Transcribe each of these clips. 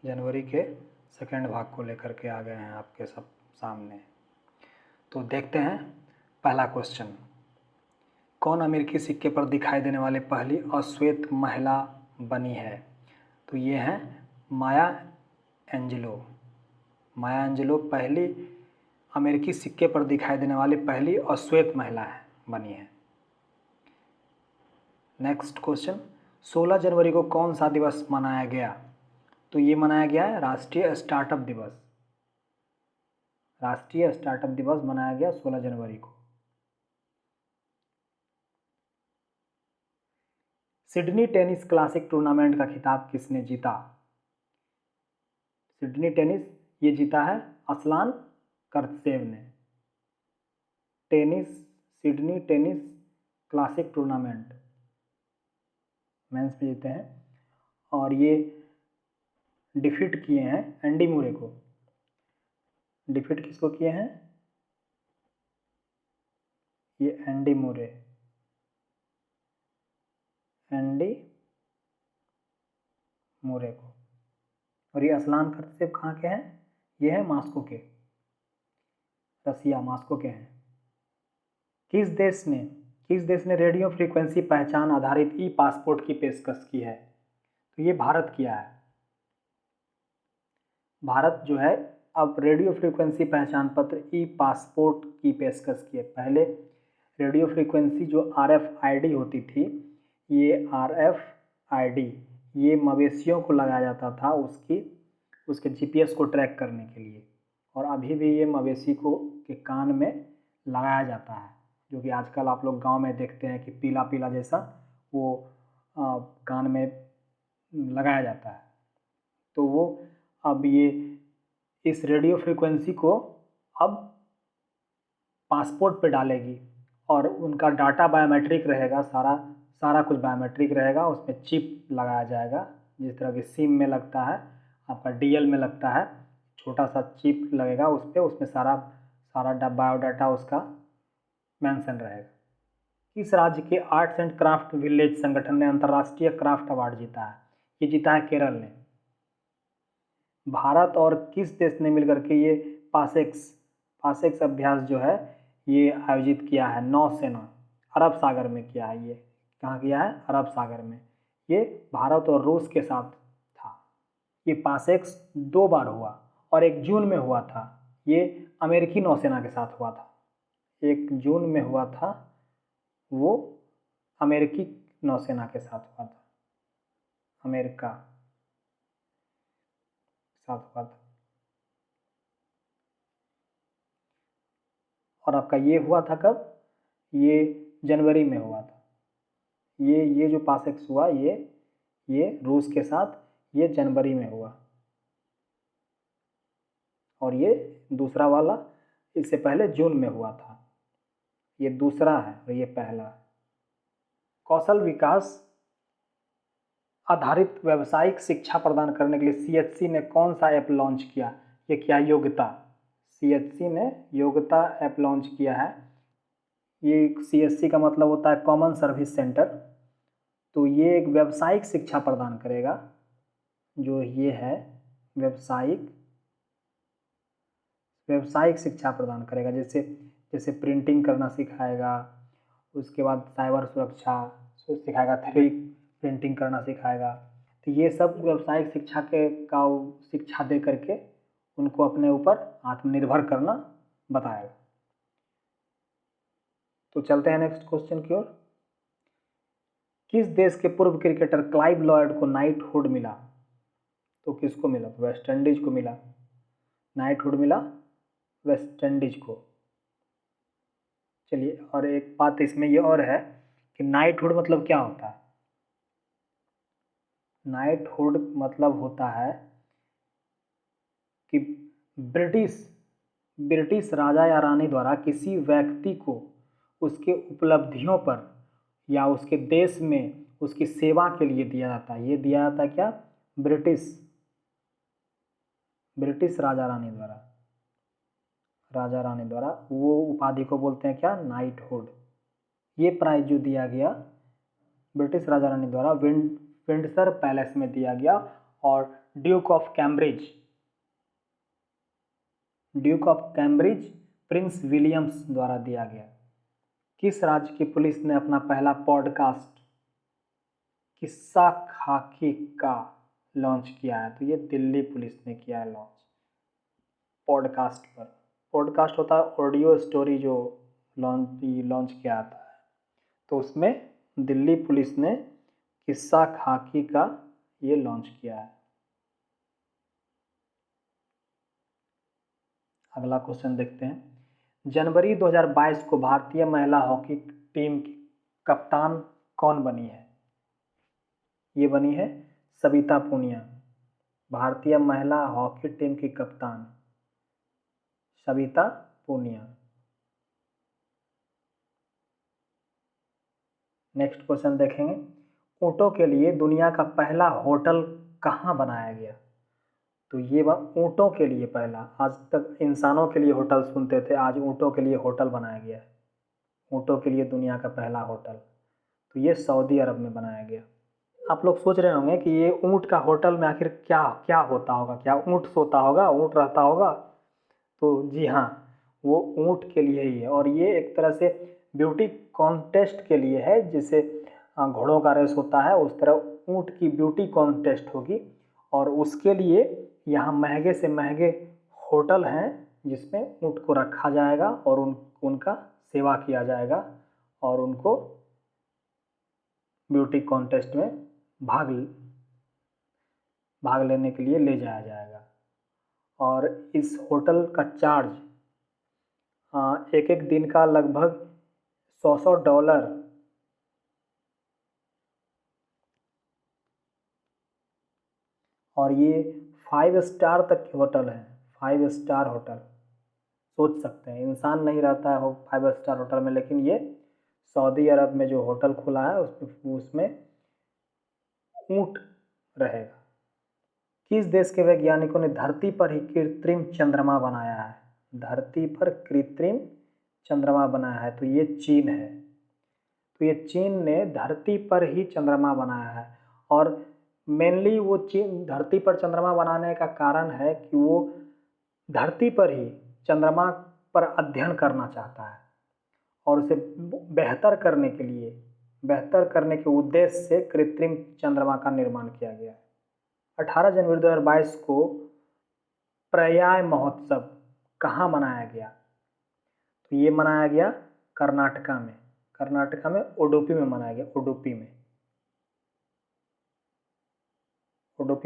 जनवरी के सेकेंड भाग को लेकर के आ गए हैं आपके सब सामने। तो देखते हैं पहला क्वेश्चन, कौन अमेरिकी सिक्के पर दिखाई देने वाली पहली अश्वेत महिला बनी है? तो ये हैं माया एंजेलो। माया एंजेलो पहली अमेरिकी सिक्के पर दिखाई देने वाली पहली अश्वेत महिला बनी है। नेक्स्ट क्वेश्चन, 16 जनवरी को कौन सा दिवस मनाया गया? तो ये मनाया गया है राष्ट्रीय स्टार्टअप दिवस। राष्ट्रीय स्टार्टअप दिवस मनाया गया 16 जनवरी को। सिडनी टेनिस क्लासिक टूर्नामेंट का खिताब किसने जीता? सिडनी टेनिस ये जीता है असलान करत्सेव ने। Sydney tennis classic tournament men's में जीते हैं और ये डिफीट किए हैं एंडी मुरे को। डिफीट किसको किए हैं? ये एंडी मुरे को। और ये असलान करत्सेव कहाँ के हैं? ये है मास्को के, रसिया मास्को के हैं। किस देश ने रेडियो फ्रीक्वेंसी पहचान आधारित ई पासपोर्ट की पेशकश की है? तो ये भारत किया है। भारत जो है अब रेडियो फ्रीक्वेंसी पहचान पत्र ई पासपोर्ट की पेशकश की है। पहले रेडियो फ्रीक्वेंसी जो RFID होती थी, ये RFID ये मवेशियों को लगाया जाता था उसके GPS को ट्रैक करने के लिए, और अभी भी ये मवेशी के कान में लगाया जाता है, जो कि आजकल आप लोग गांव में देखते हैं कि पीला पीला जैसा वो कान में लगाया जाता है। तो वो अब ये इस रेडियो फ्रीक्वेंसी को अब पासपोर्ट पे डालेगी और उनका डाटा बायोमेट्रिक रहेगा, सारा कुछ बायोमेट्रिक रहेगा। उसमें चिप लगाया जाएगा, जिस तरह की सिम में लगता है, आपका DL में लगता है, छोटा सा चिप लगेगा उस पर, उसमें सारा बायोडाटा उसका मेंशन रहेगा। किस राज्य के आर्ट्स एंड क्राफ्ट विलेज संगठन ने अंतर्राष्ट्रीय क्राफ्ट अवार्ड जीता है? ये जीता है केरल ने। भारत और किस देश ने मिलकर के ये पासेक्स अभ्यास जो है ये आयोजित किया है? नौसेना, अरब सागर में किया है। ये कहाँ किया है? अरब सागर में। ये भारत और रूस के साथ था। ये पासेक्स 2 बार हुआ और एक जून में हुआ था। ये अमेरिकी नौसेना के साथ हुआ था। एक जून में हुआ था, वो अमेरिकी नौसेना के साथ हुआ था, अमेरिका साथ हुआ था। और आपका ये हुआ था कब? ये जनवरी में हुआ था। ये जो पासेक्स हुआ ये रूस के साथ ये जनवरी में हुआ, और ये दूसरा वाला इससे पहले जून में हुआ था। ये दूसरा है और ये पहला है। कौशल विकास आधारित व्यावसायिक शिक्षा प्रदान करने के लिए CHC ने कौन सा ऐप लॉन्च किया? ये क्या योग्यता? CHC ने योग्यता ऐप लॉन्च किया है। ये CSC का मतलब होता है कॉमन सर्विस सेंटर। तो ये एक व्यावसायिक शिक्षा प्रदान करेगा, जो ये है व्यावसायिक शिक्षा प्रदान करेगा। जैसे प्रिंटिंग करना सिखाएगा, उसके बाद साइबर सुरक्षा सिखाएगा, 3D प्रिंटिंग करना सिखाएगा। तो ये सब व्यावसायिक शिक्षा दे करके उनको अपने ऊपर आत्मनिर्भर करना बताएगा। तो चलते हैं नेक्स्ट क्वेश्चन की ओर। किस देश के पूर्व क्रिकेटर क्लाइव लॉयड को नाइटहुड मिला? तो किसको मिला? तो वेस्ट इंडीज को मिला। नाइटहुड मिला वेस्ट इंडीज को। चलिए, और एक बात इसमें ये और है कि नाइटहुड मतलब क्या होता है? नाइटहुड मतलब होता है कि ब्रिटिश राजा या रानी द्वारा किसी व्यक्ति को उसके उपलब्धियों पर या उसके देश में उसकी सेवा के लिए दिया जाता है। ये दिया जाता है क्या? ब्रिटिश राजा रानी द्वारा वो उपाधि को बोलते हैं क्या? नाइटहुड। ये प्राइज जो दिया गया ब्रिटिश राजा रानी द्वारा विंडसर पैलेस में दिया गया, और Duke of Cambridge, Duke of Cambridge Prince Williams द्वारा दिया गया। किस राज्य की पुलिस ने अपना पहला पॉडकास्ट किस्सा खाकी का लॉन्च किया है? तो ये दिल्ली पुलिस ने किया है लॉन्च पॉडकास्ट पर। पॉडकास्ट होता है ऑडियो स्टोरी जो लॉन्च किया जाता है, तो उसमें दिल्ली पुलिस ने किस्सा खाकी का ये लॉन्च किया है। अगला क्वेश्चन देखते हैं। जनवरी 2022 को भारतीय महिला हॉकी टीम की कप्तान कौन बनी है? ये बनी है सविता पूनिया। भारतीय महिला हॉकी टीम की कप्तान सविता पूनिया। नेक्स्ट क्वेश्चन देखेंगे। ऊँटों के लिए दुनिया का पहला होटल कहाँ बनाया गया? तो ये ऊँटों के लिए पहला, आज तक इंसानों के लिए होटल सुनते थे, आज ऊँटों के लिए होटल बनाया गया है। ऊँटों के लिए दुनिया का पहला होटल, तो ये सऊदी अरब में बनाया गया। आप लोग सोच रहे होंगे कि ये ऊँट का होटल में आखिर क्या क्या होता होगा, क्या ऊँट सोता होगा, ऊँट रहता होगा? तो जी हाँ, वो ऊँट के लिए ही है। और ये एक तरह से ब्यूटी कॉन्टेस्ट के लिए है, जिसे घोड़ों का रेस होता है उस तरह ऊँट की ब्यूटी कॉन्टेस्ट होगी। और उसके लिए यहाँ महंगे से महंगे होटल हैं जिसमें ऊँट को रखा जाएगा और उनका सेवा किया जाएगा और उनको ब्यूटी कॉन्टेस्ट में भाग लेने के लिए ले जाया जाएगा। और इस होटल का चार्ज एक एक दिन का लगभग $100 और ये 5 स्टार तक के होटल हैं। 5 स्टार होटल, सोच सकते हैं इंसान नहीं रहता है 5 स्टार होटल में, लेकिन ये सऊदी अरब में जो होटल खुला है उसमें ऊँट रहेगा। किस देश के वैज्ञानिकों ने धरती पर ही कृत्रिम चंद्रमा बनाया है? धरती पर कृत्रिम चंद्रमा बनाया है, तो ये चीन है। तो ये चीन ने धरती पर ही चंद्रमा बनाया है। और मेनली वो चीन धरती पर चंद्रमा बनाने का कारण है कि वो धरती पर ही चंद्रमा पर अध्ययन करना चाहता है और उसे बेहतर करने के उद्देश्य से कृत्रिम चंद्रमा का निर्माण किया गया है। 18 जनवरी 2022 को प्रयाग महोत्सव कहाँ मनाया गया? तो ये मनाया गया कर्नाटका में उडुपी में मनाया गया। उडुपी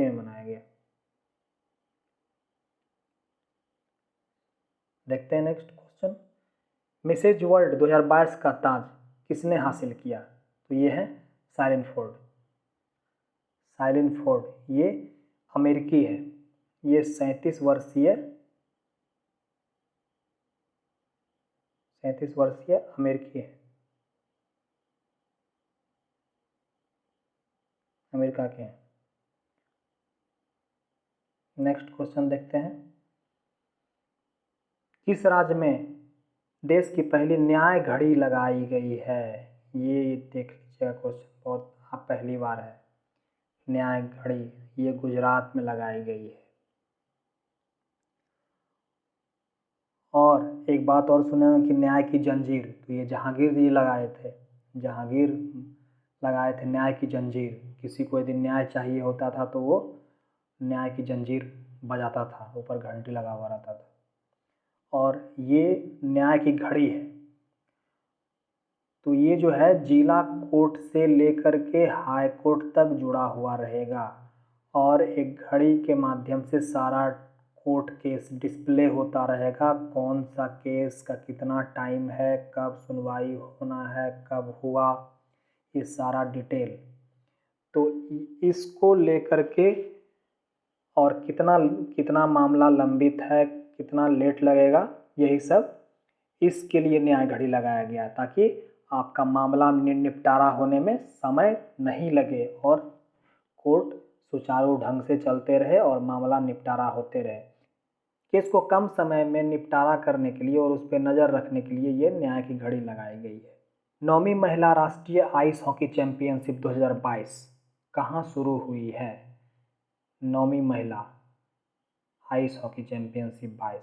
में मनाया गया। देखते हैं नेक्स्ट क्वेश्चन। मिसेज वर्ल्ड 2022 का ताज किसने हासिल किया? तो ये है साइलेन फोर्ड। ये अमेरिकी है। ये 37 वर्षीय अमेरिकी है, अमेरिका के हैं। नेक्स्ट क्वेश्चन देखते हैं। किस राज्य में देश की पहली न्याय घड़ी लगाई गई है? ये देख लीजिएगा क्वेश्चन, बहुत पहली बार है। न्याय घड़ी ये गुजरात में लगाई गई है। और एक बात और सुने कि न्याय की जंजीर, तो ये जहांगीर जी लगाए थे न्याय की जंजीर। किसी को यदि न्याय चाहिए होता था तो वो न्याय की जंजीर बजाता था, ऊपर घंटी लगा हुआ रहता था। और ये न्याय की घड़ी है, तो ये जो है जिला कोर्ट से लेकर के हाई कोर्ट तक जुड़ा हुआ रहेगा और एक घड़ी के माध्यम से सारा कोर्ट केस डिस्प्ले होता रहेगा। कौन सा केस का कितना टाइम है, कब सुनवाई होना है, कब हुआ, ये सारा डिटेल। तो इसको लेकर के और कितना मामला लंबित है, कितना लेट लगेगा, यही सब इसके लिए न्याय घड़ी लगाया गया ताकि आपका मामला निपटारा होने में समय नहीं लगे और कोर्ट सुचारू ढंग से चलते रहे और मामला निपटारा होते रहे। केस को कम समय में निपटारा करने के लिए और उस पर नज़र रखने के लिए ये न्याय की घड़ी लगाई गई है। 9वीं महिला राष्ट्रीय आइस हॉकी चैंपियनशिप 2022 कहाँ शुरू हुई है? 9वीं महिला आइस हॉकी चैंपियनशिप 22,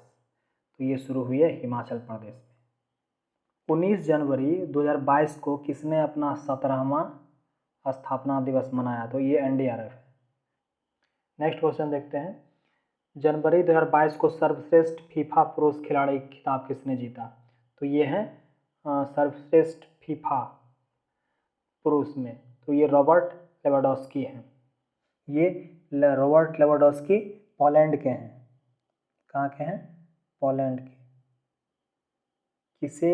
तो ये शुरू हुई है हिमाचल प्रदेश में। 19 जनवरी 2022 को किसने अपना 17वां स्थापना दिवस मनाया? तो ये एनडीआरएफ है। नेक्स्ट क्वेश्चन देखते हैं। जनवरी 2022 को सर्वश्रेष्ठ फीफा पुरुष खिलाड़ी खिताब किसने जीता? तो ये है सर्वश्रेष्ठ फीफा पुरुष में, तो ये रॉबर्ट लेवांडोव्स्की हैं। ये रॉबर्ट लेवांडोव्स्की पोलैंड के हैं। कहाँ के हैं? पोलैंड के। किसे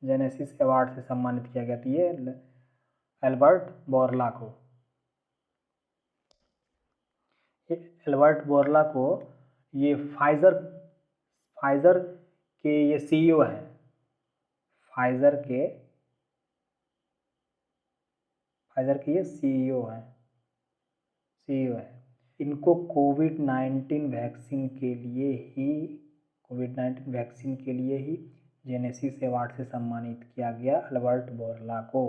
जेनेसिस अवार्ड से सम्मानित किया गया? ये एल्बर्ट बोरला को। एल्बर्ट बोरला को ये फाइजर के ये सीईओ हैं। फाइजर के ये सीईओ हैं। इनको कोविड-19 वैक्सीन के लिए ही जेनेसिस अवार्ड से सम्मानित किया गया एल्बर्ट बोरला को।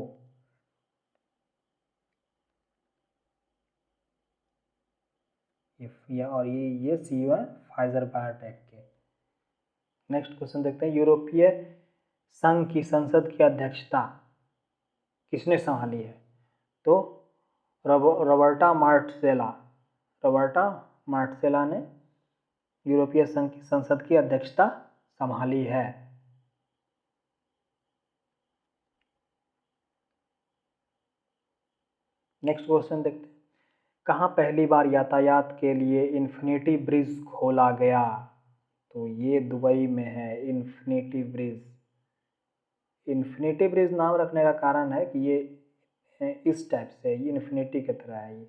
और ये सीईओ है फाइजर बायोटेक के। नेक्स्ट क्वेश्चन देखते हैं। यूरोपीय संघ की संसद की अध्यक्षता किसने संभाली है? तो रॉबर्टा मार्ट्सेला ने यूरोपीय संघ की संसद की अध्यक्षता संभाली है। नेक्स्ट क्वेश्चन देखते हैं। कहाँ पहली बार यातायात के लिए इन्फिनिटी ब्रिज खोला गया? तो ये दुबई में है इन्फिनिटी ब्रिज नाम रखने का कारण है कि ये इस टाइप से ये इन्फिनिटी की तरह है। ये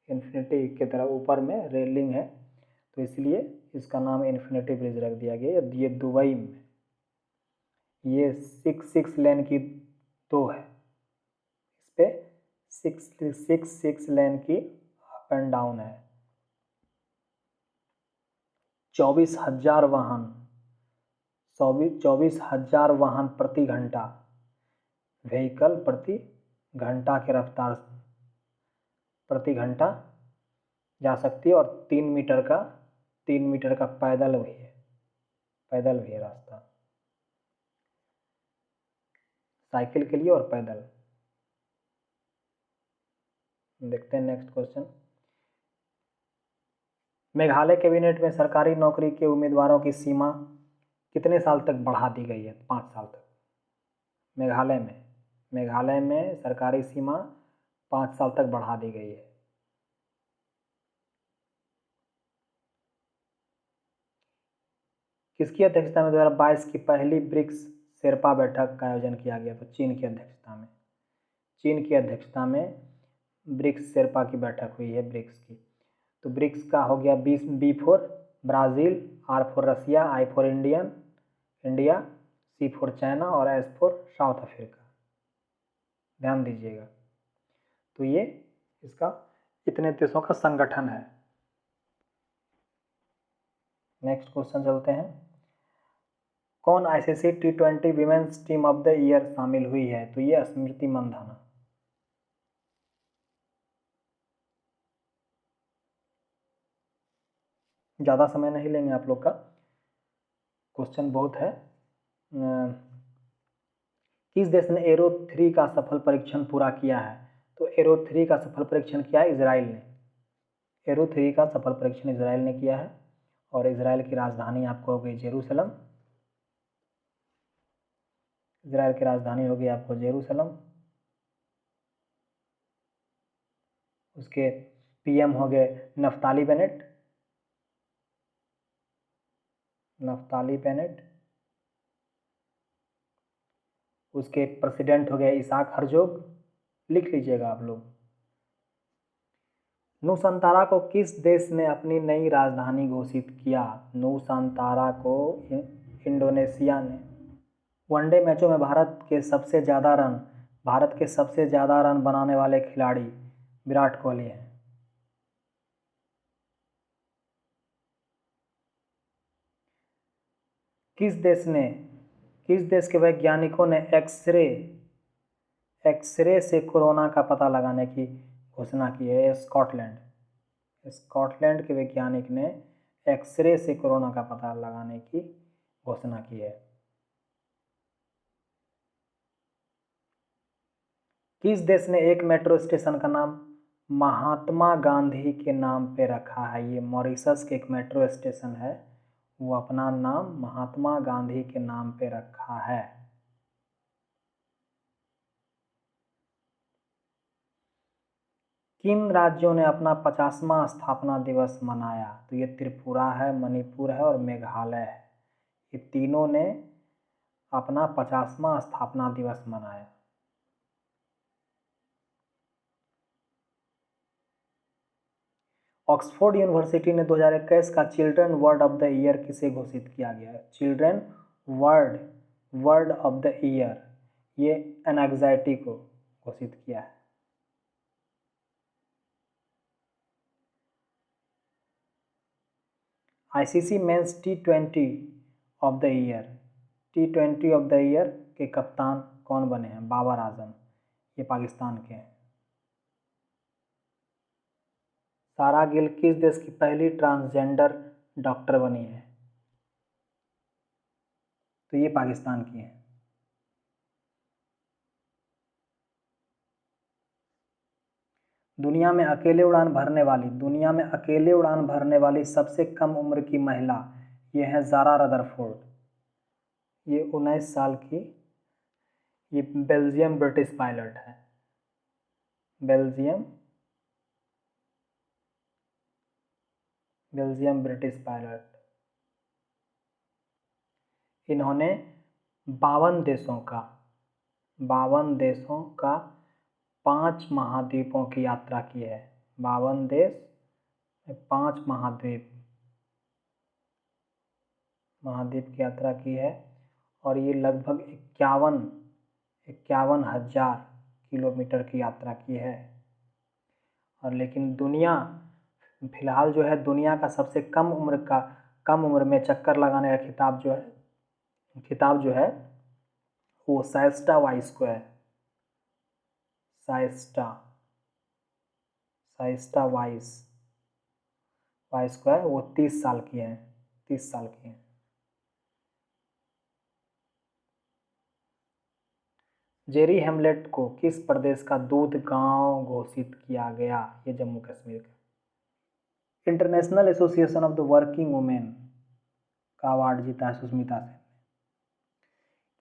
इन्फिनिटी की तरह ऊपर में रेलिंग है, तो इसलिए इसका नाम इन्फिनिटी ब्रिज रख दिया गया। ये दुबई में, ये 6 लेन की तो है, इस पे 6 लेन की अप एंड डाउन है। 24,000 वाहन प्रति घंटा, व्हीकल प्रति घंटा की रफ्तार प्रति घंटा जा सकती है। और 3 मीटर का पैदल भी है रास्ता, साइकिल के लिए और पैदल। देखते हैं नेक्स्ट क्वेश्चन। मेघालय कैबिनेट में सरकारी नौकरी के उम्मीदवारों की सीमा कितने साल तक बढ़ा दी गई है? 5 साल तक। मेघालय में सरकारी सीमा 5 साल तक बढ़ा दी गई है। किसकी अध्यक्षता में 2022 की पहली ब्रिक्स शेरपा बैठक का आयोजन किया गया? तो चीन की अध्यक्षता में ब्रिक्स शेरपा की बैठक हुई है ब्रिक्स की। तो ब्रिक्स का हो गया B for Brazil, R for Russia, I for India, C for China और S फॉर साउथ अफ्रीका। ध्यान दीजिएगा। तो ये इसका इतने देशों का संगठन है। नेक्स्ट क्वेश्चन चलते हैं। कौन ICC T20 women's team of the year शामिल हुई है? तो ये स्मृति मंधाना। ज़्यादा समय नहीं लेंगे आप लोग का, क्वेश्चन बहुत है। किस देश ने एरो 3 का सफल परीक्षण पूरा किया है? तो एरो 3 का सफल परीक्षण किया है इजराइल ने। एरो 3 का सफल परीक्षण इजराइल ने किया है। और इजराइल की राजधानी आपको हो गई जेरूसलम। उसके PM हो गए नफ्ताली बेनेट। उसके प्रेसिडेंट हो गए इसाक हर्जोग। लिख लीजिएगा आप लोग। नुसांतारा को किस देश ने अपनी नई राजधानी घोषित किया? नुसांतारा को इंडोनेशिया ने। वनडे मैचों में भारत के सबसे ज़्यादा रन बनाने वाले खिलाड़ी विराट कोहली हैं। किस देश के वैज्ञानिकों ने एक्सरे से कोरोना का पता लगाने की घोषणा की है? स्कॉटलैंड। स्कॉटलैंड के वैज्ञानिक ने एक्सरे से कोरोना का पता लगाने की घोषणा की है। किस देश ने एक मेट्रो स्टेशन का नाम महात्मा गांधी के नाम पे रखा है? ये मॉरिशस के एक मेट्रो स्टेशन है, वो अपना नाम महात्मा गांधी के नाम पे रखा है। किन राज्यों ने अपना 50वां स्थापना दिवस मनाया? तो ये त्रिपुरा है, मणिपुर है और मेघालय है। ये तीनों ने अपना 50वां स्थापना दिवस मनाया। ऑक्सफोर्ड यूनिवर्सिटी ने 2021 का children word of the year किसे घोषित किया गया है? Children word of the year, ये एंजाइटी को घोषित किया है। ICC men's T20 of the year, T20 of the year के कप्तान कौन बने हैं? बाबर आजम, ये पाकिस्तान के हैं। सारा गिल किस देश की पहली ट्रांसजेंडर डॉक्टर बनी है? तो ये पाकिस्तान की है। दुनिया में अकेले उड़ान भरने वाली सबसे कम उम्र की महिला, ये है ज़ारा रदरफोर्ड। ये 19 साल की, ये बेल्जियम ब्रिटिश पायलट है। Belgium British pilot. इन्होंने 52 देशों का 5 महाद्वीपों की यात्रा की है। 52 देश, 5 महाद्वीप की यात्रा की है और ये लगभग 51,000 किलोमीटर की यात्रा की है। और लेकिन फिलहाल जो है दुनिया का सबसे कम उम्र में चक्कर लगाने का खिताब जो है वो शाइस्ता वाइस को है। शाइस्ता वाइस को है, वो 30 साल की है। जेरी हेमलेट को किस प्रदेश का दूध गांव घोषित किया गया? ये जम्मू कश्मीर का। International association of the working women का अवार्ड जीता है सुष्मिता सेन ने।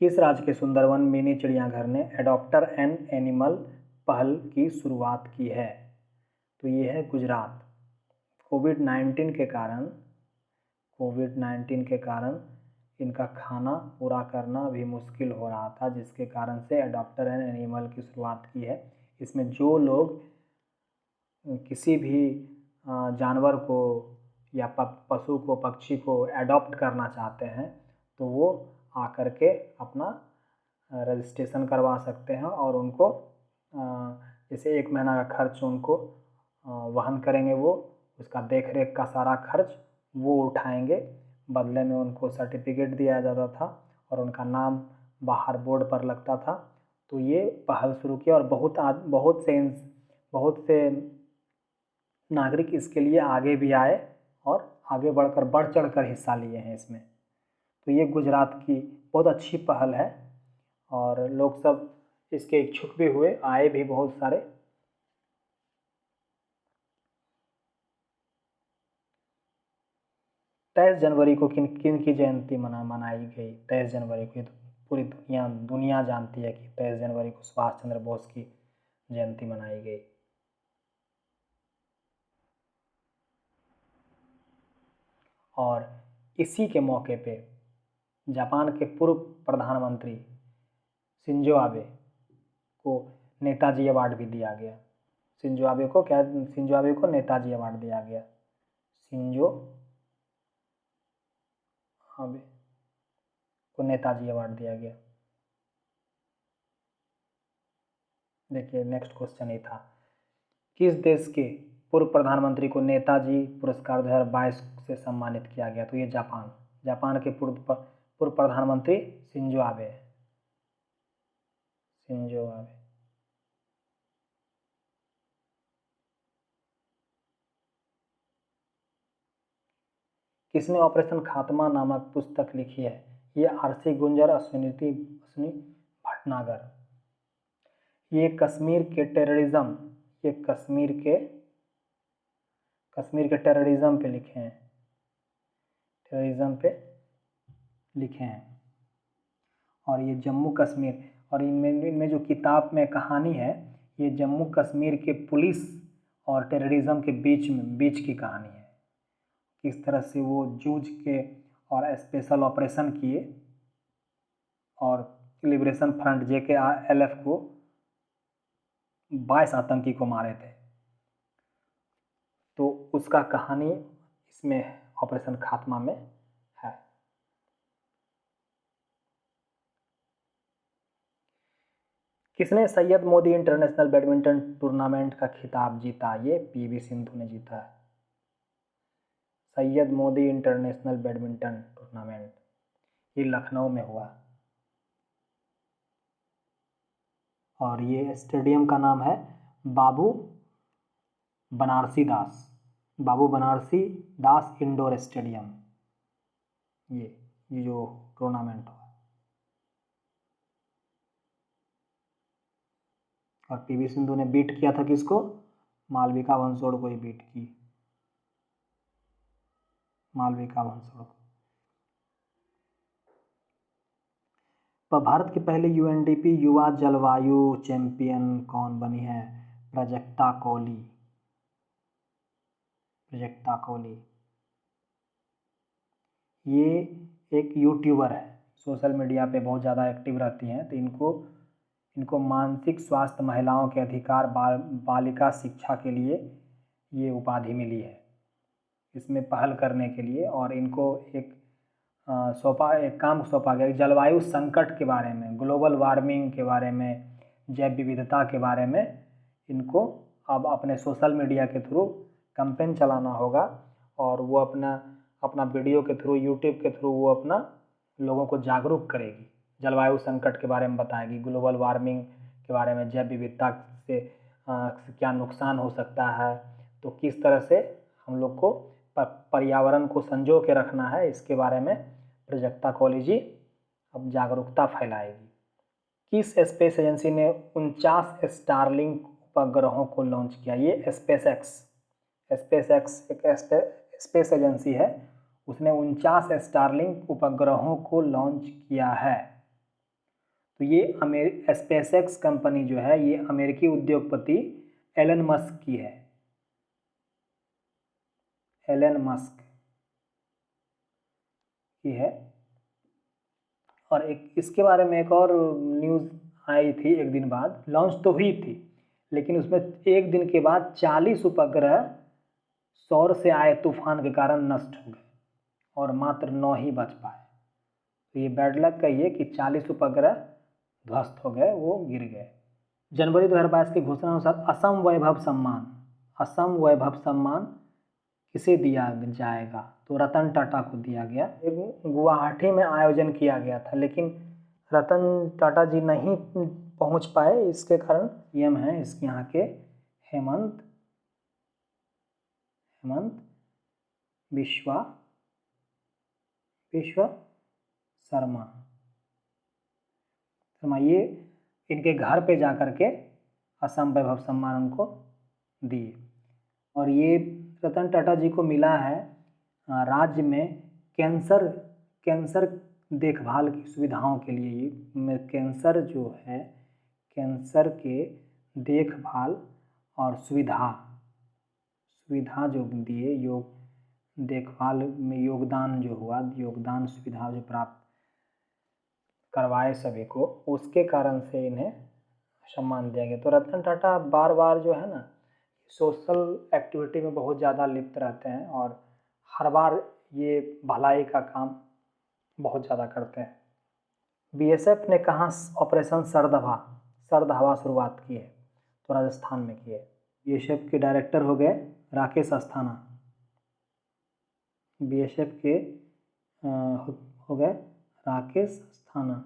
किस राज्य के सुंदरवन मिनी चिड़ियाघर ने एडॉप्टर एन एनिमल पहल की शुरुआत की है? तो ये है गुजरात। कोविड-19 के कारण इनका खाना पूरा करना भी मुश्किल हो रहा था, जिसके कारण से एडॉप्टर एन एनिमल की शुरुआत की है। इसमें जो लोग किसी भी जानवर को या पशु को, पक्षी को एडॉप्ट करना चाहते हैं तो वो आकर के अपना रजिस्ट्रेशन करवा सकते हैं और उनको जैसे 1 महीना का खर्च उनको वहन करेंगे, वो उसका देख रेख का सारा खर्च वो उठाएंगे। बदले में उनको सर्टिफिकेट दिया जाता था और उनका नाम बाहर बोर्ड पर लगता था। तो ये पहल शुरू किया और बहुत से नागरिक इसके लिए आगे भी आए और आगे बढ़ चढ़कर हिस्सा लिए हैं इसमें। तो ये गुजरात की बहुत अच्छी पहल है और लोग सब इसके इच्छुक भी हुए, आए भी बहुत सारे। 23 जनवरी को किन की जयंती मनाई गई? 23 जनवरी को, ये तो पूरी दुनिया जानती है कि 23 जनवरी को सुभाष चंद्र बोस की जयंती मनाई गई। और इसी के मौके पे जापान के पूर्व प्रधानमंत्री शिंजो आबे को नेताजी अवार्ड भी दिया गया। शिंजो आबे को नेताजी अवार्ड दिया गया। शिंजो आबे को नेताजी अवार्ड दिया गया। देखिए नेक्स्ट क्वेश्चन ये था, किस देश के पूर्व प्रधानमंत्री को नेताजी पुरस्कार 2022 से सम्मानित किया गया? तो ये जापान के पूर्व प्रधानमंत्री शिंजो आबे। किसने ऑपरेशन खात्मा नामक पुस्तक लिखी है? ये आरसी गुंजर, अश्विनी भटनागर। ये कश्मीर के टेररिज्म पे लिखे हैं, और ये जम्मू कश्मीर, और इनमें जो किताब में कहानी है ये जम्मू कश्मीर के पुलिस और टेररिज्म के बीच की कहानी है, किस तरह से वो जूझ के और स्पेशल ऑपरेशन किए और लिबरेशन फ्रंट JKLF को 22 आतंकी को मारे थे। तो उसका कहानी इसमें ऑपरेशन खात्मा में है। किसने Syed Modi international badminton tournament का खिताब जीता? ये PV सिंधु ने जीता है। Syed Modi international badminton tournament ये लखनऊ में हुआ, और ये स्टेडियम का नाम है बाबू बनारसी दास इंडोर स्टेडियम। ये जो टूर्नामेंट हुआ, और PV सिंधु ने बीट किया था किसको? मालविका वंशोड़ को ही बीट की, मालविका वंशोड़। भारत की पहली UNDP युवा जलवायु चैंपियन कौन बनी है? प्राजक्ता कौली। ये एक यूट्यूबर है, सोशल मीडिया पे बहुत ज़्यादा एक्टिव रहती हैं। तो इनको मानसिक स्वास्थ्य, महिलाओं के अधिकार, बालिका शिक्षा के लिए ये उपाधि मिली है, इसमें पहल करने के लिए। और इनको एक काम सौंपा गया जलवायु संकट के बारे में, ग्लोबल वार्मिंग के बारे में, जैव विविधता के बारे में इनको अब अपने सोशल मीडिया के थ्रू कैंपेन चलाना होगा, और वो अपना वीडियो के थ्रू, यूट्यूब के थ्रू वो अपना लोगों को जागरूक करेगी, जलवायु संकट के बारे में बताएगी, ग्लोबल वार्मिंग के बारे में, जैव विविधता से क्या नुकसान हो सकता है, तो किस तरह से हम लोग को पर्यावरण को संजो के रखना है, इसके बारे में प्राजक्ता कौली जी अब जागरूकता फैलाएगी। किस स्पेस एजेंसी ने 49 स्टारलिंक उपग्रहों को लॉन्च किया? ये स्पेसएक्स एक स्पेस एजेंसी है, उसने 49 स्टारलिंक उपग्रहों को लॉन्च किया है। तो ये स्पेसएक्स कंपनी जो है ये अमेरिकी उद्योगपति एलन मस्क की है, एलन मस्क की है। और इसके बारे में एक और न्यूज़ आई थी, एक दिन बाद लॉन्च तो हुई थी, लेकिन उसमें एक दिन के बाद 40 उपग्रह सौर से आए तूफान के कारण नष्ट हो गए और मात्र 9 ही बच पाए। तो ये बैड लक कहिए कि 40 उपग्रह ध्वस्त हो गए, वो गिर गए। जनवरी 2022 की घोषणा अनुसार असम वैभव सम्मान किसे दिया जाएगा? तो रतन टाटा को दिया गया। गुवाहाटी में आयोजन किया गया था, लेकिन रतन टाटा जी नहीं पहुंच पाए, इसके कारण CM हैं इसके यहाँ के हेमंत बिश्वा शर्मा। ये इनके घर पे जा कर के असम वैभव सम्मान उनको दिए। और ये रतन टाटा जी को मिला है राज्य में कैंसर देखभाल की सुविधाओं के लिए। ये कैंसर जो है, कैंसर के देखभाल और सुविधा जो दिए, देखभाल में योगदान जो हुआ, योगदान सुविधा जो प्राप्त करवाए सभी को, उसके कारण से इन्हें सम्मान दिया गया। तो रतन टाटा बार बार जो है ना सोशल एक्टिविटी में बहुत ज़्यादा लिप्त रहते हैं, और हर बार ये भलाई का काम बहुत ज़्यादा करते हैं। BSF ने कहाँ ऑपरेशन सर्द हवा शुरुआत की है? तो राजस्थान में की है। BSF के डायरेक्टर हो गए राकेश अस्थाना। BSF के हो गए राकेश अस्थाना।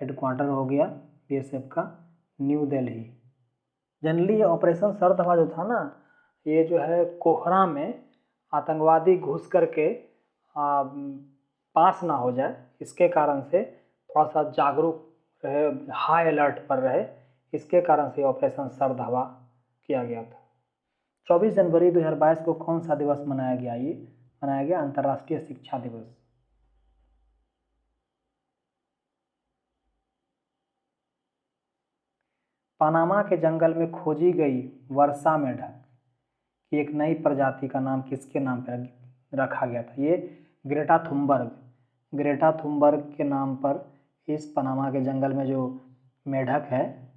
हेडक्वार्टर हो गया BSF का न्यू दिल्ली। जनरली ये ऑपरेशन सरदवा जो था ना, ये जो है कोहरा में आतंकवादी घुस करके पास ना हो जाए, इसके कारण से थोड़ा सा जागरूक रहे, हाई अलर्ट पर रहे, इसके कारण से ऑपरेशन सरदवा किया गया था। 24 जनवरी 2022 को कौन सा दिवस मनाया गया? ये मनाया गया अंतर्राष्ट्रीय शिक्षा दिवस। पनामा के जंगल में खोजी गई वर्षा मेंढक की एक नई प्रजाति का नाम किसके नाम पर रखा गया था? ये ग्रेटा थुनबर्ग के नाम पर इस पनामा के जंगल में जो मेंढक है,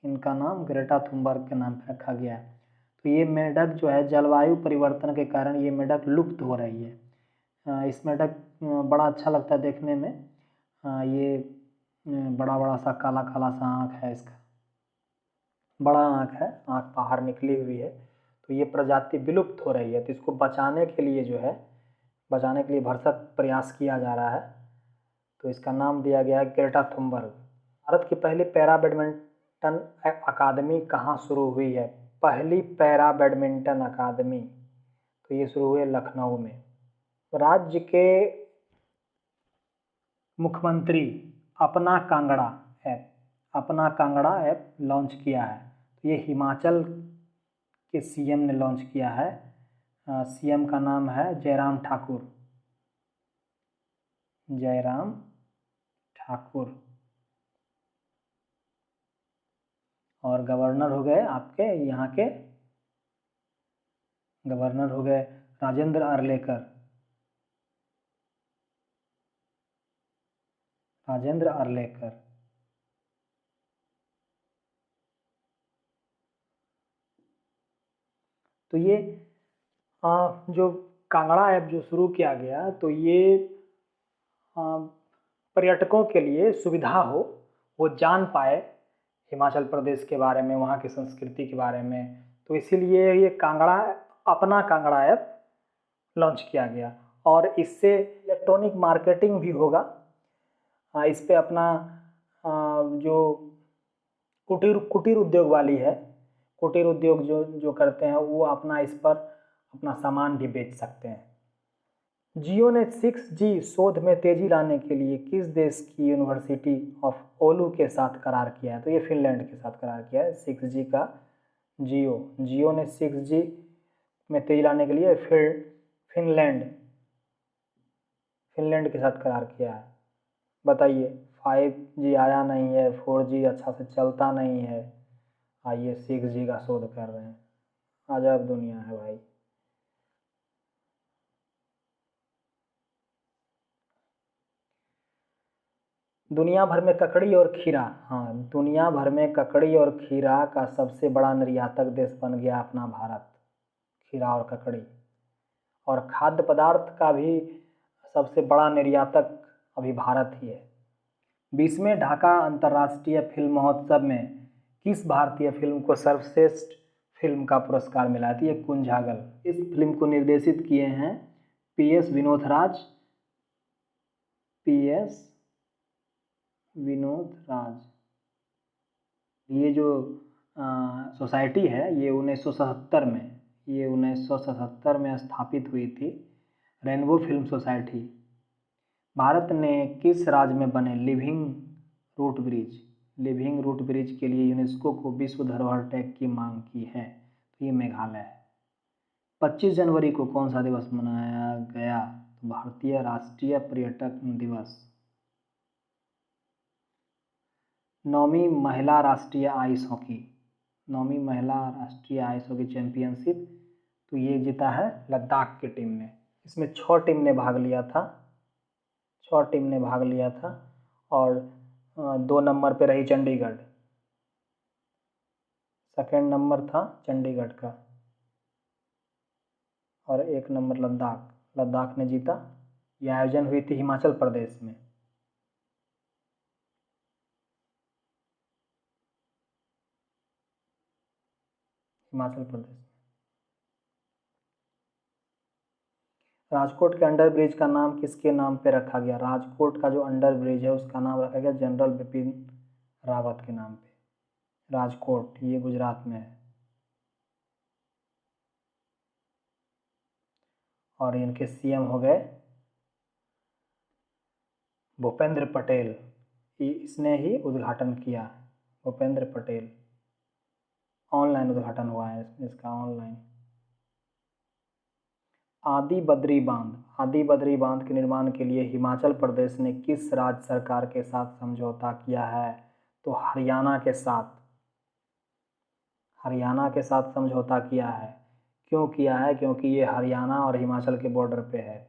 इनका नाम ग्रेटा थुनबर्ग के नाम पर रखा गया है। तो ये मेंढक जो है, जलवायु परिवर्तन के कारण ये मेंढक लुप्त हो रही है। इस मेंढक बड़ा अच्छा लगता है देखने में। ये बड़ा बड़ा सा काला काला सा आँख है इसका, बड़ा आँख है, आँख बाहर निकली हुई है। तो ये प्रजाति विलुप्त हो रही है, तो इसको बचाने के लिए जो है, बचाने के लिए भरसक प्रयास किया जा रहा है। तो इसका नाम दिया गया है ग्रेटा थुनबर्ग। भारत की पहली पैरा बैडमिंटन अकादमी कहाँ शुरू हुई है? पहली पैरा बैडमिंटन अकादमी, तो ये शुरू हुई है लखनऊ में। राज्य के मुख्यमंत्री अपना कांगड़ा ऐप लॉन्च किया है। तो ये हिमाचल के सीएम ने लॉन्च किया है। सीएम का नाम है जयराम ठाकुर। और गवर्नर हो गए आपके यहाँ के, गवर्नर हो गए राजेंद्र अरलेकर। तो ये जो कांगड़ा ऐप जो शुरू किया गया, तो ये पर्यटकों के लिए सुविधा हो, वो जान पाए हिमाचल प्रदेश के बारे में, वहाँ की संस्कृति के बारे में। तो इसीलिए ये अपना कांगड़ा ऐप लॉन्च किया गया। और इससे इलेक्ट्रॉनिक मार्केटिंग भी होगा। इस पे अपना जो कुटीर उद्योग वाली है, कुटीर उद्योग जो करते हैं, वो अपना इस पर अपना सामान भी बेच सकते हैं। जियो ने 6G शोध में तेजी लाने के लिए किस देश की यूनिवर्सिटी ऑफ ओलू के साथ करार किया है? तो ये फिनलैंड के साथ करार किया है 6G का। जियो ने 6G में तेजी लाने के लिए फिनलैंड के साथ करार किया है। बताइए, 5G आया नहीं है, 4G अच्छा से चलता नहीं है, आइए 6G का शोध कर रहे हैं। अजब दुनिया है भाई। दुनिया भर में ककड़ी और खीरा, दुनिया भर में ककड़ी और खीरा का सबसे बड़ा निर्यातक देश बन गया अपना भारत। खीरा और ककड़ी और खाद्य पदार्थ का भी सबसे बड़ा निर्यातक अभी भारत ही है। 20वें ढाका अंतर्राष्ट्रीय फिल्म महोत्सव में किस भारतीय फिल्म को सर्वश्रेष्ठ फिल्म का पुरस्कार मिला है? ये कुंजागल। इस फिल्म को निर्देशित किए हैं पीएस विनोद राज। ये जो सोसाइटी है, ये 1977 में स्थापित हुई थी, रेनबो फिल्म सोसाइटी। भारत ने किस राज्य में बने लिविंग रूट ब्रिज के लिए यूनेस्को को विश्व धरोहर टैग की मांग की है? तो ये मेघालय है। 25 जनवरी को कौन सा दिवस मनाया गया? तो भारतीय राष्ट्रीय पर्यटक दिवस। 9वीं महिला राष्ट्रीय आइस हॉकी चैंपियनशिप, तो ये जीता है लद्दाख की टीम ने। इसमें 6 टीम ने भाग लिया था और 2 नंबर पे रही चंडीगढ़, सेकंड नंबर था चंडीगढ़ का, और 1 नंबर लद्दाख ने जीता। यह आयोजन हुई थी हिमाचल प्रदेश में। राजकोट के अंडर ब्रिज का नाम किसके नाम पे रखा गया? राजकोट का जो अंडर ब्रिज है उसका नाम रखा गया जनरल बिपिन रावत के नाम पे। राजकोट, ये गुजरात में है। और इनके सीएम हो गए भूपेंद्र पटेल, इसने ही उद्घाटन किया, भूपेंद्र पटेल। ऑनलाइन उद्घाटन हुआ है इसका, ऑनलाइन। आदि बद्री बांध, आदि बद्री बांध के निर्माण के लिए हिमाचल प्रदेश ने किस राज्य सरकार के साथ समझौता किया है? तो हरियाणा के साथ, हरियाणा के साथ समझौता किया है। क्यों किया है? क्योंकि ये हरियाणा और हिमाचल के बॉर्डर पे है,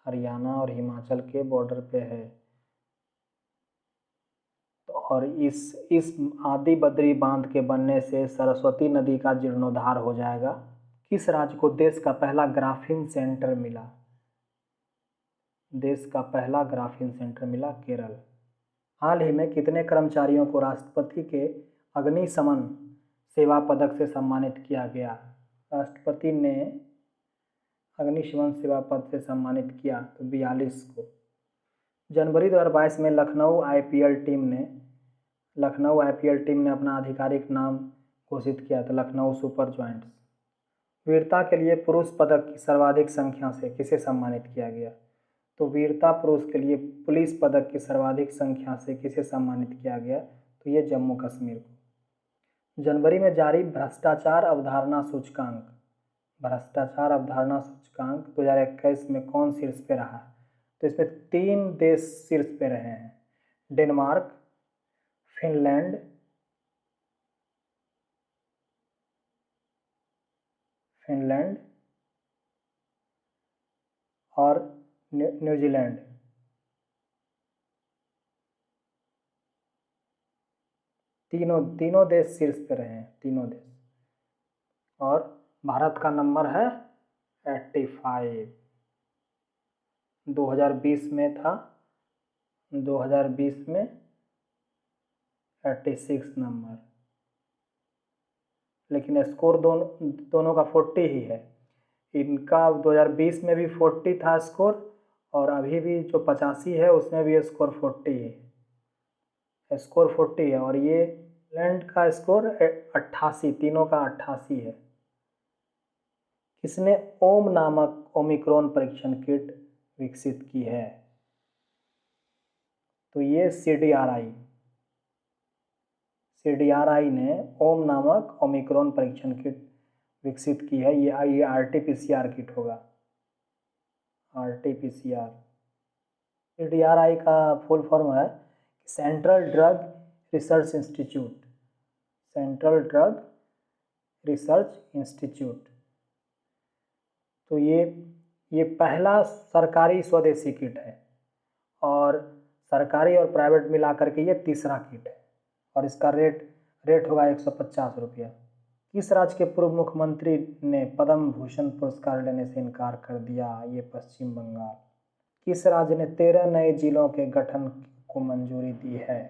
हरियाणा और हिमाचल के बॉर्डर पे है। तो और इस आदि बद्री बांध के बनने से सरस्वती नदी का जीर्णोद्धार हो जाएगा। किस राज्य को देश का पहला ग्राफीन सेंटर मिला? देश का पहला ग्राफीन सेंटर मिला केरल। हाल ही में कितने कर्मचारियों को राष्ट्रपति के अग्निशमन सेवा पदक से सम्मानित किया गया? राष्ट्रपति ने अग्निशमन सेवा पद से सम्मानित किया तो 42 को। जनवरी 2022 में लखनऊ आईपीएल टीम ने अपना आधिकारिक नाम घोषित किया था, लखनऊ सुपर जॉयंट्स। वीरता के लिए पुरुष पदक की सर्वाधिक संख्या से किसे सम्मानित किया गया? तो वीरता पुरुष के लिए पुलिस पदक की सर्वाधिक संख्या से किसे सम्मानित किया गया? तो ये जम्मू कश्मीर को। जनवरी में जारी भ्रष्टाचार अवधारणा सूचकांक, भ्रष्टाचार अवधारणा सूचकांक 2021 में कौन शीर्ष पे रहा? तो इसमें 3 देश शीर्ष पे रहे हैं, डेनमार्क, फिनलैंड, और न्यूजीलैंड। तीनों देश शीर्ष पे रहे हैं, तीनों देश। और भारत का नंबर है 85, 2020 में था, 2020 में 86 नंबर। लेकिन स्कोर दोनों का 40 ही है। इनका 2020 में भी 40 था स्कोर, और अभी भी जो 85 है उसमें भी स्कोर 40 है, स्कोर 40 है। और ये लैंड का स्कोर 88, तीनों का 88 है। किसने ओम नामक ओमिक्रॉन परीक्षण किट विकसित की है? तो ये सीडीआरआई ने ओम नामक ओमिक्रॉन परीक्षण किट विकसित की है। ये आरटीपीसीआर किट होगा, आरटीपीसीआर। सीडीआरआई का फुल फॉर्म है central drug research institute, central drug research institute. तो ये पहला सरकारी स्वदेशी किट है, और सरकारी और प्राइवेट मिला करके ये तीसरा किट है, और इसका रेट होगा 150 रुपया। किस राज्य के पूर्व मुख्यमंत्री ने पद्म भूषण पुरस्कार लेने से इनकार कर दिया? ये पश्चिम बंगाल। किस राज्य ने 13 नए जिलों के गठन को मंजूरी दी है?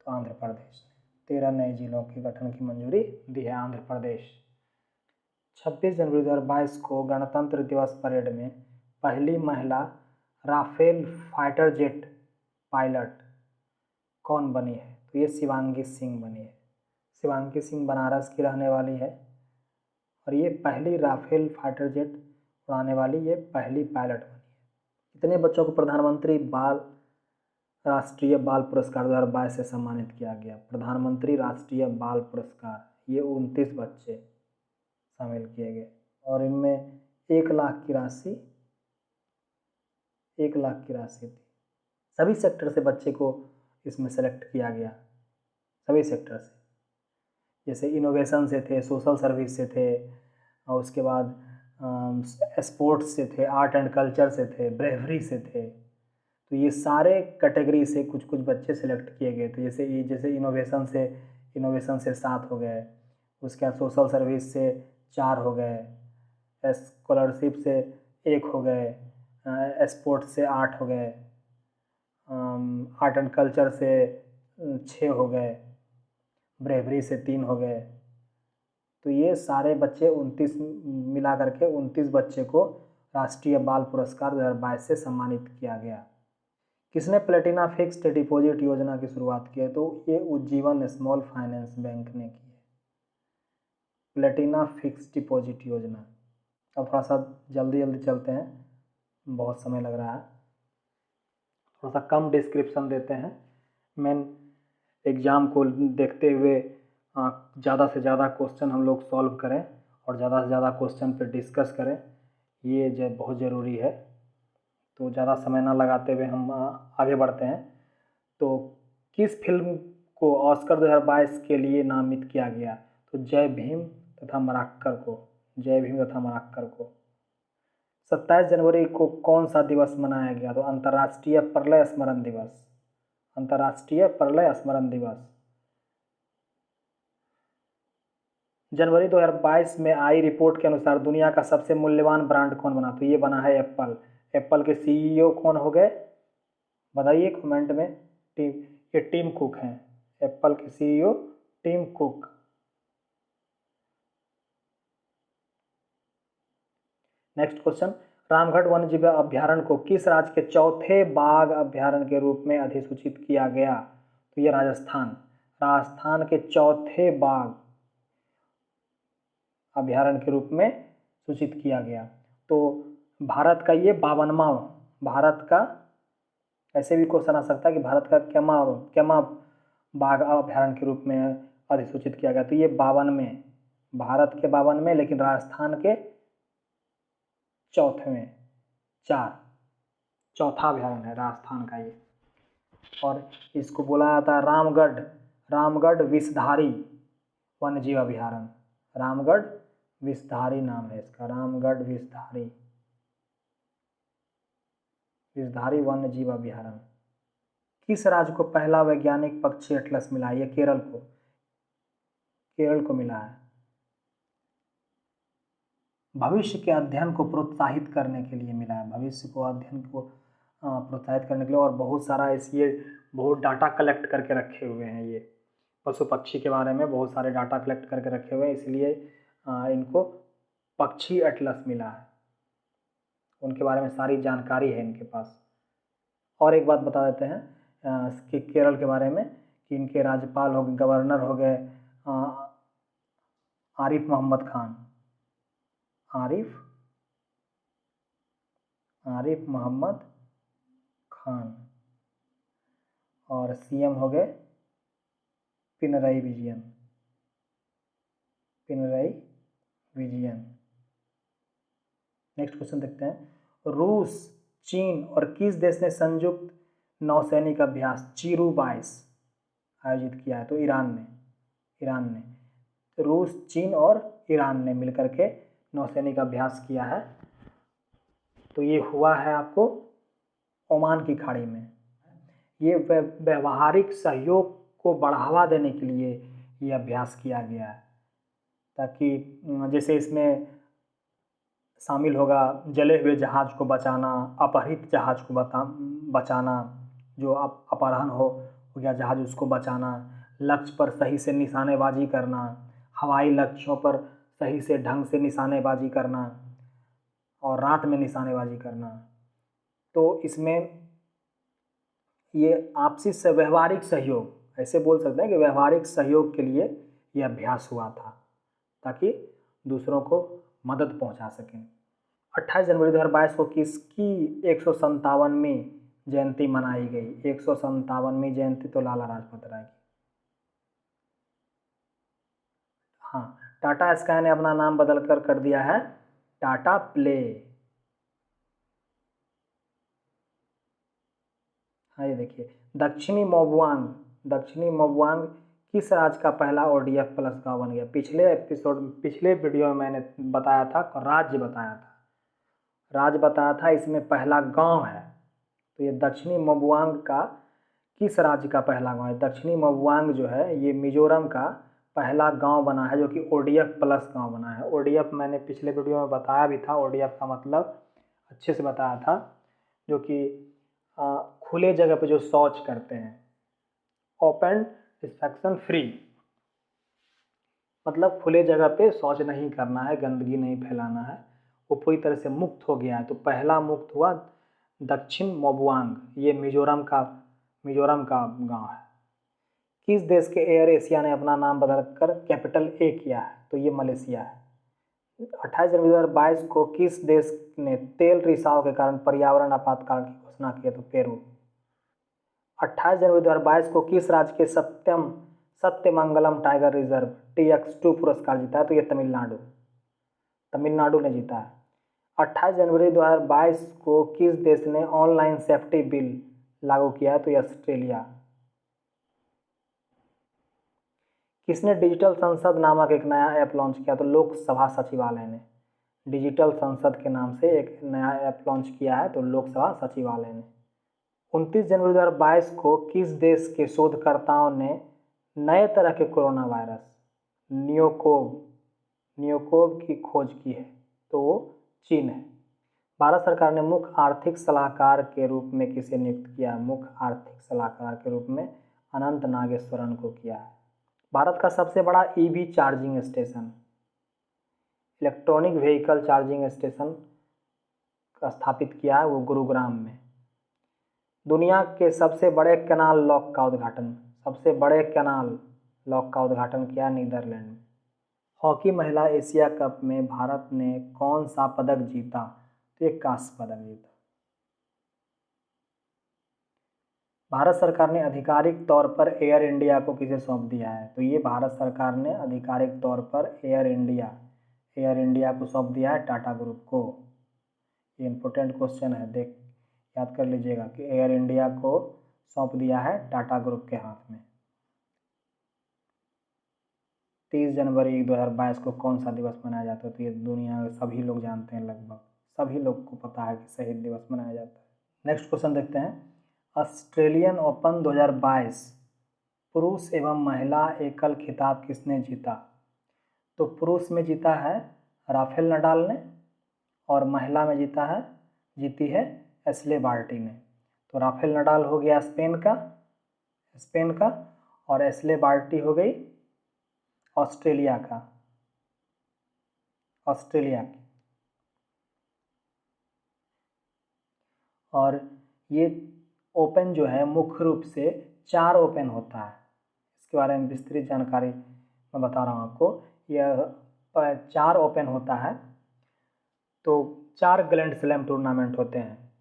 तो आंध्र प्रदेश ने 13 नए जिलों के गठन की मंजूरी दी है, आंध्र प्रदेश। 26 जनवरी 2022 को गणतंत्र दिवस परेड में पहली महिला राफेल फाइटर जेट पायलट कौन बनी है? तो ये शिवांगी सिंह बनी है। शिवांगी सिंह बनारस की रहने वाली है, और ये पहली राफेल फाइटर जेट उड़ाने वाली ये पहली पायलट बनी है। कितने बच्चों को प्रधानमंत्री राष्ट्रीय बाल पुरस्कार 2022 से सम्मानित किया गया? प्रधानमंत्री राष्ट्रीय बाल पुरस्कार, ये 29 बच्चे शामिल किए गए, और इनमें 1 लाख की राशि थी। सभी सेक्टर से बच्चे को इसमें सेलेक्ट किया गया, सभी सेक्टर से, जैसे इनोवेशन से थे, सोशल सर्विस से थे, और उसके बाद स्पोर्ट्स से थे, आर्ट एंड कल्चर से थे, ब्रेवरी से थे। तो ये सारे कैटेगरी से कुछ कुछ बच्चे सेलेक्ट किए गए थे। जैसे इनोवेशन से 7 हो गए, उसके बाद सोशल सर्विस से 4 हो गए, स्कॉलरशिप से 1 हो गए, स्पोर्ट्स से 8 हो गए, आर्ट एंड कल्चर से 6 हो गए, ब्रेवरी से 3 हो गए। तो ये सारे बच्चे 29 मिला करके 29 बच्चे को राष्ट्रीय बाल पुरस्कार 2022 से सम्मानित किया गया। किसने प्लेटिना फिक्स्ड डिपॉजिट योजना की शुरुआत की है? तो ये उज्जीवन स्मॉल फाइनेंस बैंक ने की है, प्लेटिना फिक्स्ड डिपॉजिट योजना। अब थोड़ा सा जल्दी जल्दी चलते हैं, बहुत समय लग रहा है, थोड़ा सा कम डिस्क्रिप्शन देते हैं, मेन एग्ज़ाम को देखते हुए ज़्यादा से ज़्यादा क्वेश्चन हम लोग सॉल्व करें और ज़्यादा से ज़्यादा क्वेश्चन पे डिस्कस करें, ये बहुत ज़रूरी है। तो ज़्यादा समय ना लगाते हुए हम आगे बढ़ते हैं। तो किस फिल्म को ऑस्कर 2022 के लिए नामित किया गया? तो जय भीम तथा मराक्कर को, जय भीम तथा मराक्कर को। 27 जनवरी को कौन सा दिवस मनाया गया? तो अंतर्राष्ट्रीय प्रलय स्मरण दिवस, अंतर्राष्ट्रीय प्रलय स्मरण दिवस। जनवरी 2022 में आई रिपोर्ट के अनुसार दुनिया का सबसे मूल्यवान ब्रांड कौन बना? तो ये बना है एप्पल। एप्पल के सीईओ कौन हो गए, बताइए कमेंट में। ये टिम कुक हैं, एप्पल के CEO Tim Cook. Next question, Ramgarh वन्यजीव अभ्यारण्य को किस राज्य के चौथे बाघ अभ्यारण्य के रूप में अधिसूचित किया गया? तो ये राजस्थान, राजस्थान के चौथे बाघ अभ्यारण्य के रूप में सूचित किया गया। तो भारत का ये 52वां, भारत का, ऐसे भी क्वेश्चन आ सकता है कि भारत का क्यमा बाघ अभ्यारण्य के रूप में अधिसूचित किया गया? तो ये 52वें, भारत के 52वें, लेकिन राजस्थान के चौथेवें, चौथा अभ्यारण्य है राजस्थान का ये। और इसको बोला जाता है रामगढ़ विषधारी वन्यजीव अभ्यारण्य, रामगढ़ विषधारी नाम है इसका, रामगढ़ विषधारी वन्यजीव अभ्यारण्य। किस राज्य को पहला वैज्ञानिक पक्षी एटलस मिला? ये केरल को मिला है। भविष्य के अध्ययन को प्रोत्साहित करने के लिए मिला है, भविष्य को अध्ययन को प्रोत्साहित करने के लिए, और बहुत सारा इसलिए बहुत डाटा कलेक्ट करके रखे हुए हैं, ये पशु पक्षी के बारे में बहुत सारे डाटा कलेक्ट करके रखे हुए हैं, इसलिए इनको पक्षी एटलस मिला है, उनके बारे में सारी जानकारी है इनके पास। और एक बात बता देते हैं कि केरल के बारे में कि इनके राज्यपाल हो गए, गवर्नर हो गए आरिफ मोहम्मद खान, आरिफ मोहम्मद खान, और सीएम हो गए पिनरई विजयन। नेक्स्ट क्वेश्चन देखते हैं, रूस, चीन और किस देश ने संयुक्त नौसैनिक अभ्यास चिरू 22 आयोजित किया है? तो ईरान ने, रूस, चीन और ईरान ने मिलकर के नौसैनिक अभ्यास किया है। तो ये हुआ है आपको ओमान की खाड़ी में। ये व्यवहारिक सहयोग को बढ़ावा देने के लिए ये अभ्यास किया गया है, ताकि जैसे इसमें शामिल होगा जले हुए जहाज़ को बचाना, अपहरित जहाज़ को बचाना, जो अपहरण हो गया जहाज़ उसको बचाना, लक्ष्य पर सही से निशानेबाजी करना, हवाई लक्ष्यों पर सही से ढंग से निशानेबाजी करना, और रात में निशानेबाजी करना। तो इसमें ये आपसी से व्यवहारिक सहयोग, ऐसे बोल सकते हैं कि व्यवहारिक सहयोग के लिए ये अभ्यास हुआ था, ताकि दूसरों को मदद पहुंचा सकें। 28 जनवरी 2022 को किसकी 157वीं जयंती मनाई गई? 157वीं जयंती तो लाला लाजपत राय की। हाँ, टाटा स्काई ने अपना नाम बदल कर दिया है टाटा प्ले। हाँ, ये देखिए, दक्षिणी मोबवांग किस राज्य का पहला ODF प्लस गाँव बन गया? पिछले वीडियो में मैंने बताया था, राज्य बताया था, इसमें पहला गांव है। तो ये दक्षिणी मोबवांग का किस राज्य का पहला गांव है? दक्षिणी मोबवांग जो है ये मिजोरम का पहला गांव बना है, जो कि ODF प्लस गांव बना है। ODF मैंने पिछले वीडियो में बताया भी था, ODF का मतलब अच्छे से बताया था, जो कि खुले जगह पे जो शौच करते हैं, ओपन डिस्इंफेक्शन फ्री, मतलब खुले जगह पे शौच नहीं करना है, गंदगी नहीं फैलाना है, वो पूरी तरह से मुक्त हो गया है। तो पहला मुक्त हुआ दक्षिण मोबुआंग, ये मिजोरम का गांव है। किस देश के एयर एशिया ने अपना नाम बदलकर कैपिटल ए किया है? तो ये मलेशिया है। 28 जनवरी 2022 को किस देश ने तेल रिसाव के कारण पर्यावरण आपातकाल की घोषणा की है? तो पेरू। 28 जनवरी 2022 को किस राज्य के सत्यमंगलम टाइगर रिजर्व TX2 पुरस्कार जीता है? तो ये तमिलनाडु ने जीता है। 28 जनवरी 2022 को किस देश ने ऑनलाइन सेफ्टी बिल लागू किया है? तो ये ऑस्ट्रेलिया। किसने डिजिटल संसद नामक एक नया ऐप लॉन्च किया? तो लोकसभा सचिवालय ने डिजिटल संसद के नाम से एक नया ऐप लॉन्च किया है, तो लोकसभा सचिवालय ने। 29 जनवरी 2022 को किस देश के शोधकर्ताओं ने नए तरह के कोरोना वायरस नियोकोव की खोज की है? तो वो चीन है। भारत सरकार ने मुख्य आर्थिक सलाहकार के रूप में किसे नियुक्त किया? मुख्य आर्थिक सलाहकार के रूप में अनंत नागेश्वरन को किया है। भारत का सबसे बड़ा EV charging station, electronic vehicle charging station का स्थापित किया है, वो गुरुग्राम में। दुनिया के सबसे बड़े कैनाल लॉक का उद्घाटन किया नीदरलैंड में। हॉकी महिला एशिया कप में भारत ने कौन सा पदक जीता? तो एक कांस्य पदक जीता। भारत सरकार ने आधिकारिक तौर पर एयर इंडिया को किसे सौंप दिया है? तो ये भारत सरकार ने आधिकारिक तौर पर एयर इंडिया को सौंप दिया है टाटा ग्रुप को। ये इंपॉर्टेंट क्वेश्चन है, याद कर लीजिएगा कि एयर इंडिया को सौंप दिया है टाटा ग्रुप के हाथ में। 30 जनवरी 2022 को कौन सा दिवस मनाया जाता है? तो ये दुनिया में सभी लोग जानते हैं, लगभग सभी लोग को पता है कि शहीद दिवस मनाया जाता है। नेक्स्ट क्वेश्चन देखते हैं। ऑस्ट्रेलियन ओपन 2022 पुरुष एवं महिला एकल खिताब किसने जीता? तो पुरुष में जीता है राफेल नडाल ने, और महिला में जीती है एशले बार्टी ने। तो राफेल नडाल हो गया स्पेन का और एशले बार्टी हो गई ऑस्ट्रेलिया की। और ये ओपन जो है मुख्य रूप से 4 ओपन होता है। इसके बारे में विस्तृत जानकारी मैं बता रहा हूँ आपको। यह 4 ओपन होता है, तो 4 ग्रैंड स्लैम टूर्नामेंट होते हैं।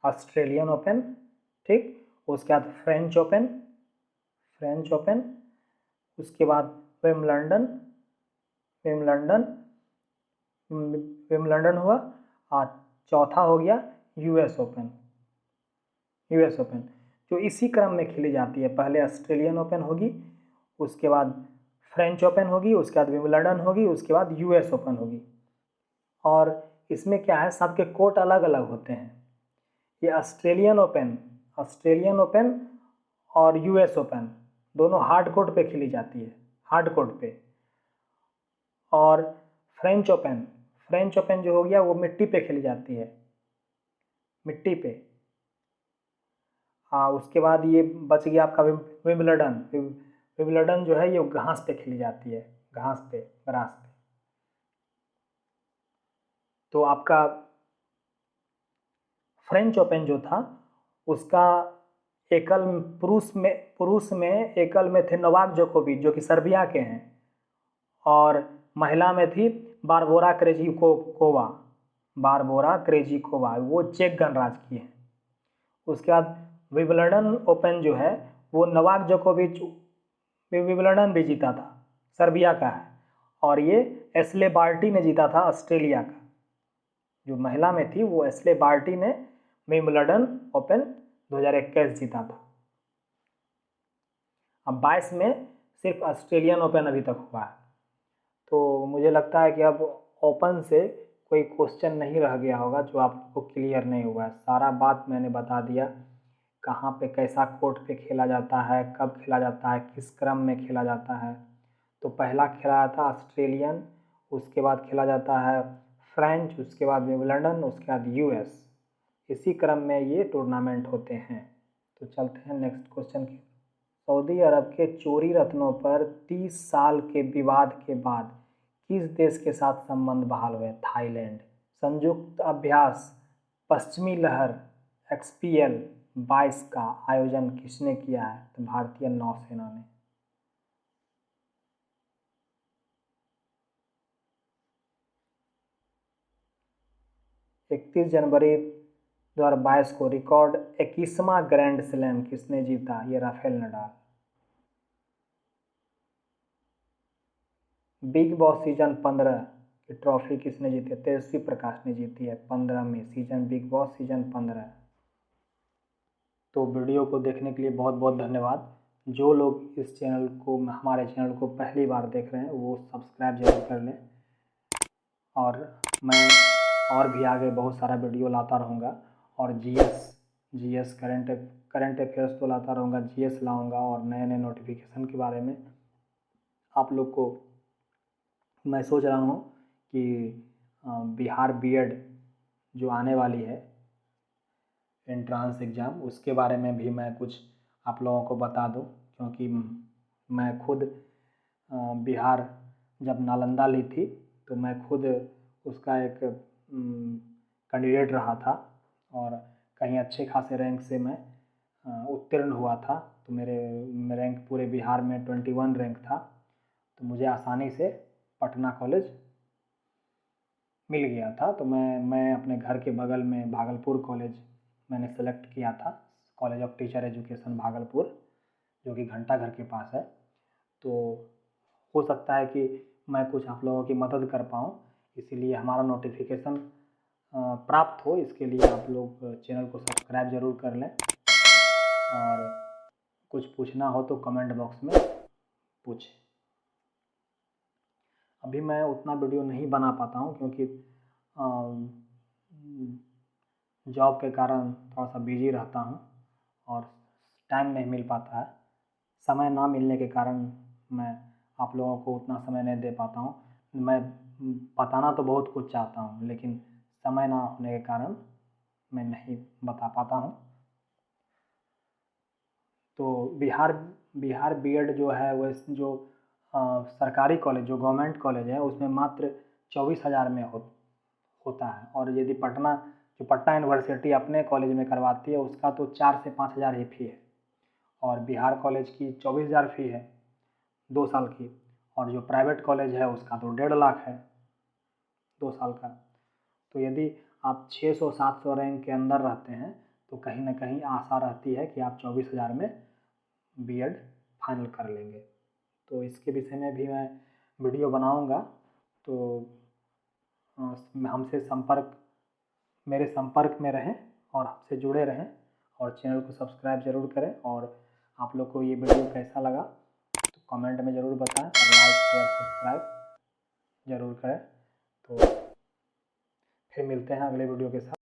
ऑस्ट्रेलियन ओपन, ठीक, उसके बाद फ्रेंच ओपन, उसके बाद विम्बलडन हुआ, और चौथा हो गया यूएस ओपन जो इसी क्रम में खेली जाती है। पहले ऑस्ट्रेलियन ओपन होगी, उसके बाद फ्रेंच ओपन होगी, उसके बाद विम्बलडन होगी, उसके बाद यूएस ओपन होगी। और इसमें क्या है, सबके कोर्ट अलग अलग होते हैं। ये ऑस्ट्रेलियन ओपन और यूएस ओपन दोनों हार्ड कोर्ट पे खेली जाती है, हार्ड कोर्ट पे। और फ्रेंच ओपन जो हो गया वो मिट्टी पे खेली जाती है, मिट्टी पे। उसके बाद ये बच गया आपका विम्बलडन जो है ये घास पे खेली जाती है, ग्रास पे। तो आपका फ्रेंच ओपन जो था उसका पुरुष में एकल में थे नोवाक जोकोविच जो कि सर्बिया के हैं, और महिला में थी बारबोरा क्रेजिकोवा, वो चेक गणराज्य की है। उसके बाद विम्बलडन ओपन जो है वो नोवाक जोकोविच विम्बलडन भी जीता था, सर्बिया का है, और ये एशले बार्टी ने जीता था ऑस्ट्रेलिया का। जो महिला में थी वो एशले बार्टी ने विम्बलडन ओपन 2021 जीता था। अब 22 में सिर्फ ऑस्ट्रेलियन ओपन अभी तक हुआ है, तो मुझे लगता है कि अब ओपन से कोई क्वेश्चन नहीं रह गया होगा जो आपको क्लियर नहीं हुआ है। सारा बात मैंने बता दिया, कहाँ पे कैसा कोर्ट पे खेला जाता है, कब खेला जाता है, किस क्रम में खेला जाता है। तो पहला खेला जाता है ऑस्ट्रेलियन, उसके बाद खेला जाता है फ्रेंच, उसके बाद विम्बलडन, उसके बाद यूएस। इसी क्रम में ये टूर्नामेंट होते हैं। तो चलते हैं नेक्स्ट क्वेश्चन की। सऊदी अरब के चोरी रत्नों पर 30 साल के विवाद के बाद किस देश के साथ संबंध बहाल हुए? थाईलैंड। संयुक्त अभ्यास पश्चिमी लहर XPL 22 का आयोजन किसने किया है? तो भारतीय नौसेना ने। इकतीस जनवरी 2022 को रिकॉर्ड 21वां ग्रैंड स्लैम किसने जीता? ये Rafael Nadal. Big boss season 15 की ट्रॉफी किसने जीती है? तेजस्वी प्रकाश ने जीती है 15 में सीजन बिग बॉस सीजन 15। तो वीडियो को देखने के लिए बहुत बहुत धन्यवाद। जो लोग इस चैनल को हमारे चैनल को पहली बार देख रहे हैं वो सब्सक्राइब जरूर कर लें, और मैं और भी आगे बहुत सारा वीडियो लाता रहूँगा, और जीएस करंट अफेयर्स तो लाता रहूँगा, जीएस लाऊंगा, और नए नए नोटिफिकेशन के बारे में आप लोग को मैं सोच रहा हूँ कि बिहार बीएड जो आने वाली है एंट्रांस एग्ज़ाम, उसके बारे में भी मैं कुछ आप लोगों को बता दूं, क्योंकि मैं खुद बिहार जब नालंदा ली थी तो मैं खुद उसका एक कैंडिडेट रहा था, और कहीं अच्छे खासे रैंक से मैं उत्तीर्ण हुआ था। तो मेरे रैंक पूरे बिहार में 21 रैंक था, तो मुझे आसानी से पटना कॉलेज मिल गया था। तो मैं अपने घर के बगल में भागलपुर कॉलेज मैंने सेलेक्ट किया था, college of teacher education Bhagalpur, जो कि घंटा घर के पास है। तो हो सकता है कि मैं कुछ आप लोगों की मदद कर पाऊँ, इसीलिए हमारा नोटिफिकेशन प्राप्त हो, इसके लिए आप लोग चैनल को सब्सक्राइब ज़रूर कर लें, और कुछ पूछना हो तो कमेंट बॉक्स में पूछें। अभी मैं उतना वीडियो नहीं बना पाता हूँ क्योंकि जॉब के कारण थोड़ा सा बिजी रहता हूँ और टाइम नहीं मिल पाता है। समय ना मिलने के कारण मैं आप लोगों को उतना समय नहीं दे पाता हूँ। मैं बताना तो बहुत कुछ चाहता हूँ, लेकिन समय ना होने के कारण मैं नहीं बता पाता हूँ। तो बिहार बीएड जो है वो जो सरकारी कॉलेज जो गवर्नमेंट कॉलेज है उसमें मात्र 24,000 में होता है, और यदि पटना यूनिवर्सिटी अपने कॉलेज में करवाती है उसका तो 4 से 5,000 ही फ़ी है, और बिहार कॉलेज की 24,000 फ़ी है 2 साल की, और जो प्राइवेट कॉलेज है उसका तो 1.5 लाख है 2 साल का। तो यदि आप 600-700 रैंक के अंदर रहते हैं तो कहीं ना कहीं आशा रहती है कि आप 24,000 में बीएड फाइनल कर लेंगे। तो इसके विषय में भी मैं वीडियो बनाऊंगा, तो मेरे संपर्क में रहें और हमसे जुड़े रहें, और चैनल को सब्सक्राइब ज़रूर करें। और आप लोग को ये वीडियो कैसा लगा तो कमेंट में ज़रूर बताएं, और लाइक शेयर सब्सक्राइब ज़रूर करें। तो फिर मिलते हैं अगले वीडियो के साथ।